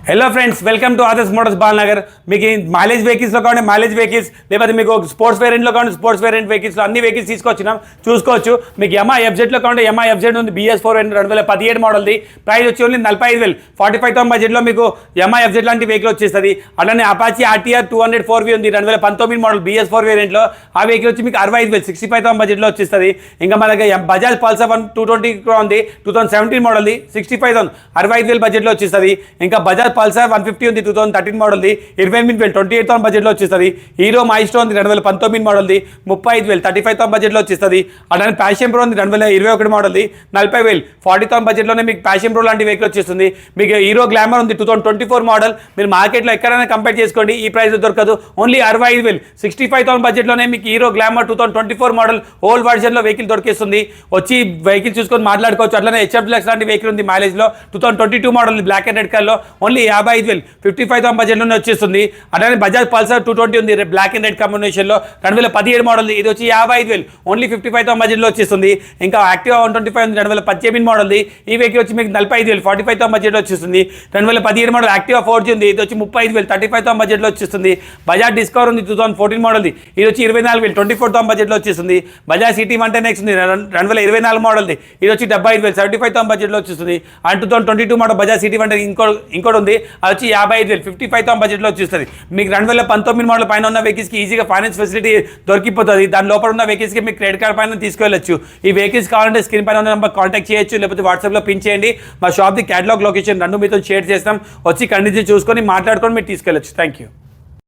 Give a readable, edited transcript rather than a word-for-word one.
Hello friends, welcome to Adarsh Motors Balanagar. మీకు mileage వెహికల్స్లో కావాలి mileage vehicles, లేకపోతే మీకు స్పోర్ట్స్ వేరియంట్లో కావాలి స్పోర్ట్స్ వేరియంట్ వెహికల్స్లో అన్ని వెహికల్స్ తీసుకొచ్చినాం, చూసుకోవచ్చు. మీకు ఎంఐ ఎఫ్జెడ్లో కావాలి ఎంఐ ఎఫ్జెడ్ ఉంది, BS4 2017 మోడల్ది. ప్రైస్ వచ్చి ఓన్లీ 45,000, 45,000 బడ్జెట్లో మీకు ఎంఐ ఎఫ్జెడ్ లాంటి వెహికల్ వచ్చేస్తుంది. అలానే అపాచీ RTR 200 4V ఉంది 2019 మోడల్ BS4 వేరియంట్లో. ఆ వెహికల్ వచ్చి మీకు 65,000, 65,000 బడ్జెట్లో వచ్చేస్తుంది. ఇంకా మనకి బజాజ్ పల్సర్ 220 కూడా ఉంది 2017 మోడల్ది, 65,000, 65,000 బడ్జెట్లో వచ్చేస్తుంది. ఇంకా బజాజ్ పల్సర్ 150 ఉంది 2013 మోడల్ది, 28,000, 28,000 బడ్జెట్లో వచ్చేస్తుంది. హీరో మైస్టో ఉంది 2019 మోడల్ది, 35,000, 35,000 బడ్జెట్లో వచ్చేస్తుంది. అలానే ప్యాషన్ ప్రో ఉంది 2021 మోడల్ది, 40,000, 40,000 బడ్జెట్లోనే మీకు ప్యాషన్ ప్రో లాంటి వెహికల్ వచ్చేస్తుంది. మీకు హీరో గ్లామర్ ఉంది 2024 మోడల్. మీరు మార్కెట్లో ఎక్కడైనా కంపేర్ చేసుకోండి, ఈ ప్రైస్ దొరకదు. ఓన్లీ 65,000, 65,000 బడ్జెట్లోనే మీకు హీరో గ్లామర్ 2024 మోడల్ ఓల్డ్ వర్జన్లో వెహికల్ దొరికేస్తుంది. వచ్చి వెహికల్ చూసుకొని మాట్లాడుకోవచ్చు. అట్లనే HF Deluxe లాంటి వెహికల్ ఉంది మైలేజ్లో 2022 మోడల్ బ్లాక్ అండ్ రెడ్ కలర్లో, ఓన్లీ 55,000, 55,000 బడ్జెట్లోనే వచ్చేస్తుంది. అలానే బజాజ్ పల్సర్ 220 ఉంది బ్లాక్ అండ్ రెడ్ కాంబినేషన్లో 2017 మోడల్, ఇది వచ్చి 55,000, ఓన్లీ 55,000 బడ్జెట్లో వచ్చేస్తుంది. ఇంకా యాక్టివా 125 ఉంది 2018 మోడల్ది, ఈ వెహికల్ వచ్చి మీకు 45,000, 45,000 బడ్జెట్లో వచ్చేస్తుంది. 2017 మోడల్ యాక్టివా 4G ఉంది, ఇది వచ్చి 35,000, 35,000 బడ్జెట్లో వచ్చేస్తుంది. బజాజ్ డిస్కవర్ ఉంది 2014 మోడల్ది, ఇది వచ్చి 24,000, 24,000 బడ్జెట్లో వచ్చేస్తుంది. బజాజ్ సిటీ 110X ఉంది 2024 మోడల్ది, ఇది వచ్చి 75,000, 75,000 బడ్జెట్లో వచ్చేస్తుంది. అండ్ 2022 మోడల్ బజాజ్ సిటీ 110 ఇంకోటి ఉంది, అది వచ్చి 55,000, 55,000 బడ్జెట్లో వచ్చేస్తుంది. మీకు 2019 మోడల్ పైన ఉన్న వెహికల్స్కి ఈజీగా ఫైనాన్స్ ఫెసిలిటీ దొరికిపోతుంది. దాని లోపల ఉన్న వెహికల్స్కి మీకు క్రెడిట్ కార్డ్ పైన తీసుకెళ్ళచ్చు. ఈ వెహికల్స్ కావాలంటే స్క్రీన్ పైన ఉన్న నెంబర్ కాంటాక్ట్ చేయొచ్చు, లేకపోతే వాట్సాప్లో పిన్ చేయండి. మా షాప్ది క్యాటలాగ్ లొకేషన్ 2 మీతో షేర్ చేస్తాం. వచ్చి కండిషన్ చూసుకొని మాట్లాడుకొని మీరు తీసుకెళ్ళచ్చు. Thank you.